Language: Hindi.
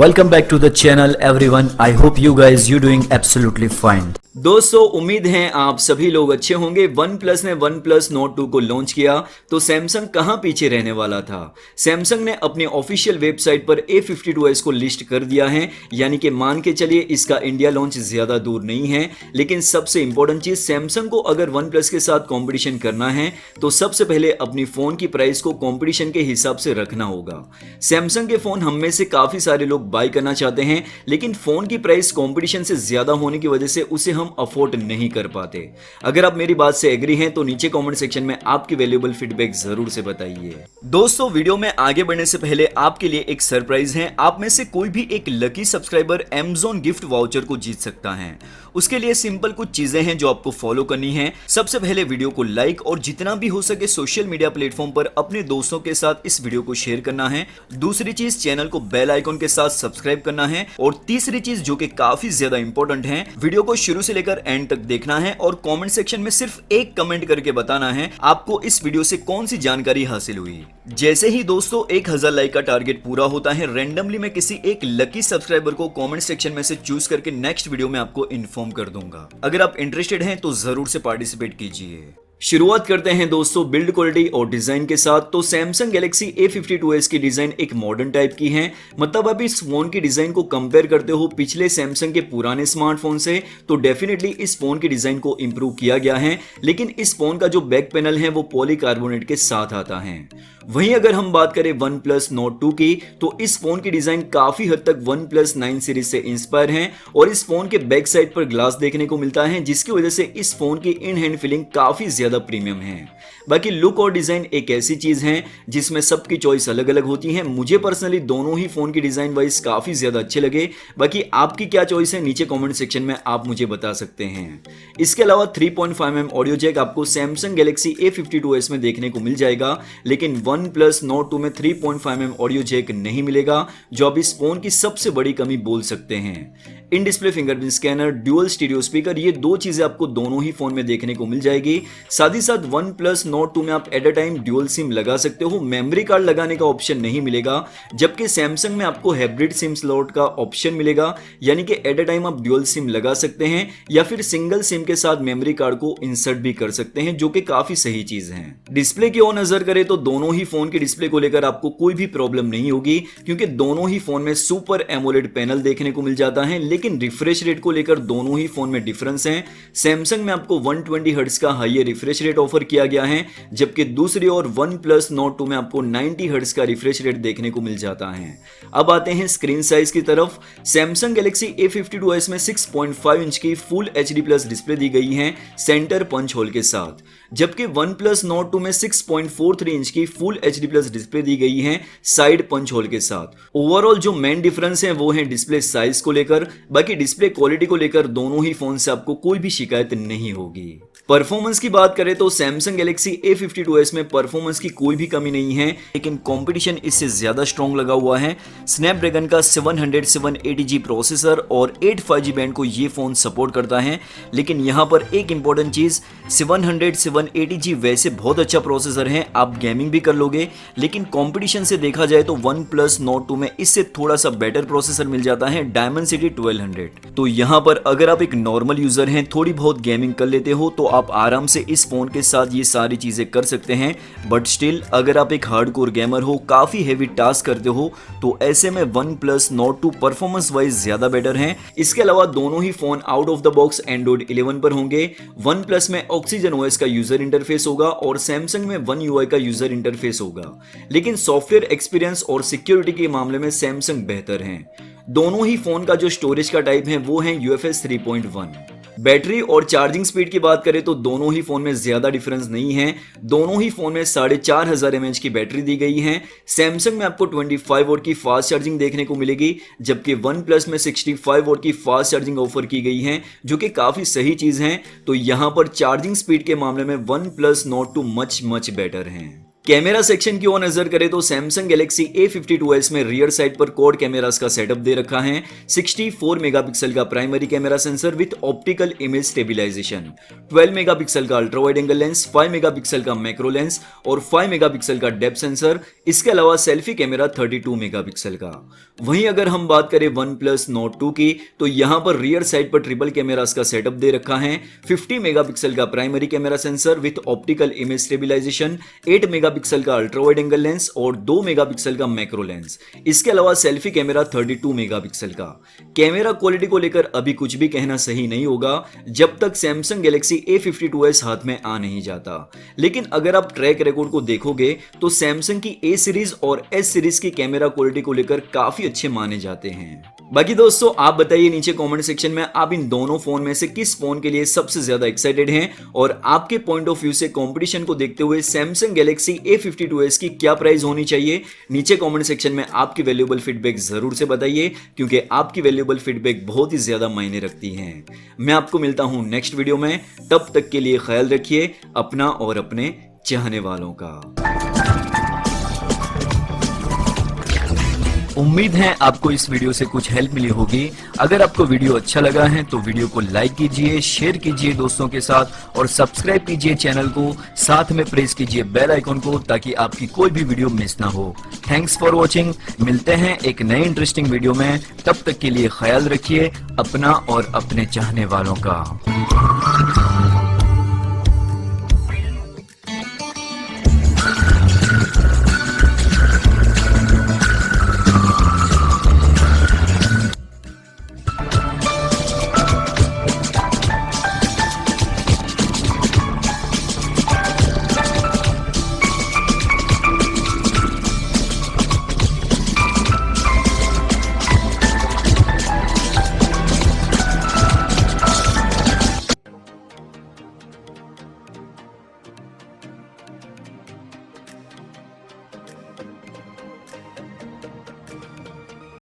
Welcome back to the channel everyone. I hope you guys you doing absolutely fine. दोस्तों उम्मीद है आप सभी लोग अच्छे होंगे। वन प्लस ने वन प्लस नोट 2 को लॉन्च किया तो सैमसंग कहां पीछे रहने वाला था। सैमसंग ने अपने ऑफिशियल वेबसाइट पर A52s को लिस्ट कर दिया है, यानी कि मान के चलिए इसका इंडिया लॉन्च ज्यादा दूर नहीं है। लेकिन सबसे इंपॉर्टेंट चीज, सैमसंग को अगर वन प्लस के साथ कंपटीशन करना है तो सबसे पहले अपनी फोन की प्राइस को कंपटीशन के हिसाब से रखना होगा। सैमसंग के फोन हम में से काफी सारे लोग बाय करना चाहते हैं, लेकिन फोन की प्राइस कंपटीशन से ज्यादा होने की वजह से उसे हम अफोर्ड नहीं कर पाते। अगर आप मेरी बात से एग्री हैं तो नीचे कमेंट सेक्शन में आपकी वैल्यूएबल फीडबैक जरूर से बताइए। दोस्तों वीडियो में आगे बढ़ने से पहले आपके लिए एक सरप्राइज है। आप में से कोई भी एक lucky subscriber Amazon gift voucher को जीत सकता है। उसके लिए सिंपल कुछ चीजें हैं जो आपको फॉलो करनी है। सबसे पहले वीडियो को लाइक और जितना भी हो सके सोशल मीडिया प्लेटफॉर्म पर अपने दोस्तों के साथ इस वीडियो को शेयर करना है। दूसरी चीज, चैनल को बेल आइकॉन के साथ सब्सक्राइब करना है। और तीसरी चीज जो कि काफी ज्यादा इंपॉर्टेंट है, वीडियो को शुरू से लेकर एंड तक देखना है और कमेंट सेक्शन में सिर्फ एक कमेंट करके बताना है आपको इस वीडियो से कौन सी जानकारी हासिल हुई। जैसे ही दोस्तों 1000 लाइक का टारगेट पूरा होता है, रैंडमली मैं किसी एक लकी सब्सक्राइबर को कमेंट सेक्शन में से चूज करके नेक्स्ट वीडियो में आपको इन्फॉर्म कर दूंगा। अगर आप इंटरेस्टेड हैं तो जरूर से पार्टिसिपेट कीजिए। शुरुआत करते हैं दोस्तों बिल्ड क्वालिटी और डिजाइन के साथ। तो सैमसंग गैलेक्सी A52s की डिजाइन एक मॉडर्न टाइप की है। मतलब आप इस फोन की डिजाइन को कंपेयर करते हो पिछले सैमसंग के पुराने स्मार्टफोन से तो डेफिनेटली इस फोन की डिजाइन को इंप्रूव किया गया है। लेकिन इस फोन का जो बैक पैनल है वो पॉलीकार्बोनेट के साथ आता है। वहीं अगर हम बात करें वन प्लस नोट 2 की तो इस फोन की डिजाइन काफी हद तक वन प्लस 9 सीरीज से इंस्पायर है और इस फोन के बैक साइड पर ग्लास देखने को मिलता है, जिसकी वजह से इस फोन की इन हैंड फीलिंग काफी ज्यादा प्रीमियम है। बाकी लुक और डिजाइन एक ऐसी चीज है जिसमें सबकी चॉइस अलग अलग होती है। मुझे पर्सनली दोनों ही फोन की डिजाइन वाइज काफी ज्यादा अच्छे लगे। बाकी आपकी क्या चॉइस है नीचे कमेंट सेक्शन में आप मुझे बता सकते हैं। इसके अलावा 3.5mm ऑडियो जैक आपको सैमसंग गैलेक्सी A52s में देखने को मिल जाएगा, लेकिन वन प्लस नोट 2 में 3.5mm ऑडियो जैक नहीं मिलेगा, जो आप इस फोन की सबसे बड़ी कमी बोल सकते हैं। In display fingerprint scanner, dual stereo speaker, ये दो चीजें आपको दोनों ही फोन में देखने को मिल जाएगी। साथ ही साथ वन प्लस नोट 2 में आप at a time dual SIM लगा सकते हो। मेमोरी कार्ड लगाने का ऑप्शन नहीं मिलेगा, जबकि सैमसंग में आपको हाइब्रिड सिम स्लॉट का ऑप्शन मिलेगा, यानी कि एट अ टाइम आप ड्यूअल सिम लगा सकते हैं या फिर सिंगल सिम के साथ मेमोरी कार्ड को इंसर्ट भी कर सकते हैं, जो कि काफी सही चीज है। डिस्प्ले की ओर नजर करें तो दोनों ही फोन के डिस्प्ले को लेकर आपको कोई भी प्रॉब्लम नहीं होगी, क्योंकि दोनों ही फोन में सुपर एमोलेड पैनल देखने को मिल जाता है। लेकिन रिफ्रेश रेट को लेकर दोनों ही फोन में डिफरेंस है। सैमसंग में आपको 120 हर्ट्ज का हाईयर रिफ्रेश रेट ऑफर किया गया है, जबकि दूसरी ओर वन प्लस नोट 2 में आपको 90 हर्ट्ज का रिफ्रेश रेट देखने को मिल जाता है। अब आते हैं स्क्रीन साइज की तरफ। सैमसंग गैलेक्सी A52s में 6.5 इंच की फुल HD प्लस डिस्प्ले दी गई है सेंटर पंच होल के साथ, जबकि वन प्लस नोट 2 में 6.43 इंच की फुल HD प्लस डिस्प्ले दी गई है साइड पंच होल के साथ। ओवरऑल जो मेन डिफरेंस है वो है डिस्प्ले साइज को लेकर। बाकी डिस्प्ले क्वालिटी को लेकर दोनों ही फोन से आपको कोई भी शिकायत नहीं होगी। परफॉर्मेंस की बात करें तो सैमसंग गैलेक्सी A52s में परफॉर्मेंस की कोई भी कमी नहीं है, लेकिन कंपटीशन इससे ज्यादा स्ट्रॉन्ग लगा हुआ है। स्नैपड्रैगन का 780G प्रोसेसर और 8 5G बैंड को ये फोन सपोर्ट करता है। लेकिन यहां पर एक इंपॉर्टेंट चीज, 780G वैसे बहुत अच्छा प्रोसेसर है, आप गेमिंग भी कर लोगे, लेकिन कंपटीशन से देखा जाए तो वन प्लस नोट 2 में इससे थोड़ा सा बेटर प्रोसेसर मिल जाता है, डायमेंसिटी 1200। तो यहां पर अगर आप एक नॉर्मल यूजर हैं, थोड़ी बहुत गेमिंग कर लेते हो तो आप आराम से इस फोन के साथ ये सारी चीजें कर सकते हैं। बट स्टिल अगर आप एक हार्डकोर गेमर हो, काफी हेवी टास्क करते हो, तो ऐसे में OnePlus Note 2 performance wise ज्यादा बेटर है। इसके अलावा दोनों ही phone out of the box Android 11 पर होंगे। वन प्लस में ऑक्सीजन OS का यूजर इंटरफेस होगा और सैमसंग में वन UI का यूजर इंटरफेस होगा। लेकिन सॉफ्टवेयर एक्सपीरियंस और सिक्योरिटी के मामले में सैमसंग बेहतर है। दोनों ही फोन का जो स्टोरेज का टाइप है वो है UFS 3.1। बैटरी और चार्जिंग स्पीड की बात करें तो दोनों ही फोन में ज्यादा डिफरेंस नहीं है। दोनों ही फोन में 4500 mAh की बैटरी दी गई है। सैमसंग में आपको 25 वोल्ट की फास्ट चार्जिंग देखने को मिलेगी, जबकि वन प्लस में 65 वोल्ट की फास्ट चार्जिंग ऑफर की गई है, जो कि काफी सही चीज है। तो यहां पर चार्जिंग स्पीड के मामले में OnePlus Note 2 much better है। कैमरा सेक्शन की ओर नजर करें तो सैमसंग गैलेक्सी A52s में रियर साइड पर क्वाड कैमरास का सेटअप दे रखा है। 64 मेगापिक्सल का primary camera sensor with optical image stabilisation, 12 megapixel का ultra wide angle lens, 5 megapixel का मैक्रो लेंस और 5 मेगापिक्सल का डेप्थ सेंसर। इसके अलावा सेल्फी कैमरा 32 मेगापिक्सल का। वहीं अगर हम बात करें OnePlus Nord 2 की, तो यहां पर रियर साइड पर ट्रिपल कैमरास का सेटअप दे रखा है। 50 मेगापिक्सल का primary camera sensor with optical image stabilisation, 8 megapixel का अल्ट्रा वाइड एंगल लेंस और 2 मेगापिक्सल का मैक्रो लेंस। इसके अलावा सेल्फी कैमरा 32 मेगापिक्सल का। कैमरा क्वालिटी को लेकर अभी कुछ भी कहना सही नहीं होगा जब तक सैमसंग गैलेक्सी A52s हाथ में आ नहीं जाता। लेकिन अगर आप ट्रैक रिकॉर्ड को देखोगे तो सैमसंग की A सीरीज और S सीरीज की कैमरा क्वालिटी को लेकर काफी अच्छे माने जाते हैं। बाकी दोस्तों आप बताइए नीचे कमेंट सेक्शन में आप इन दोनों फोन में से किस फोन के लिए सबसे ज्यादा एक्साइटेड हैं और आपके पॉइंट ऑफ व्यू से कंपटीशन को देखते हुए सैमसंग गैलेक्सी A52s की क्या प्राइस होनी चाहिए। नीचे कमेंट सेक्शन में आपकी वैल्यूएबल फीडबैक जरूर से बताइए क्योंकि आपकी वैल्यूएबल फीडबैक बहुत ही ज्यादा मायने रखती है। मैं आपको मिलता हूं नेक्स्ट वीडियो में, तब तक के लिए ख्याल रखिए अपना और अपने चाहने वालों का। उम्मीद है आपको इस वीडियो से कुछ हेल्प मिली होगी। अगर आपको वीडियो अच्छा लगा है तो वीडियो को लाइक कीजिए, शेयर कीजिए दोस्तों के साथ और सब्सक्राइब कीजिए चैनल को। साथ में प्रेस कीजिए बेल आइकन को ताकि आपकी कोई भी वीडियो मिस ना हो। Thanks for watching. मिलते हैं एक नए इंटरेस्टिंग वीडियो में, तब तक के लिए ख्याल रखिए अपना और अपने चाहने वालों का।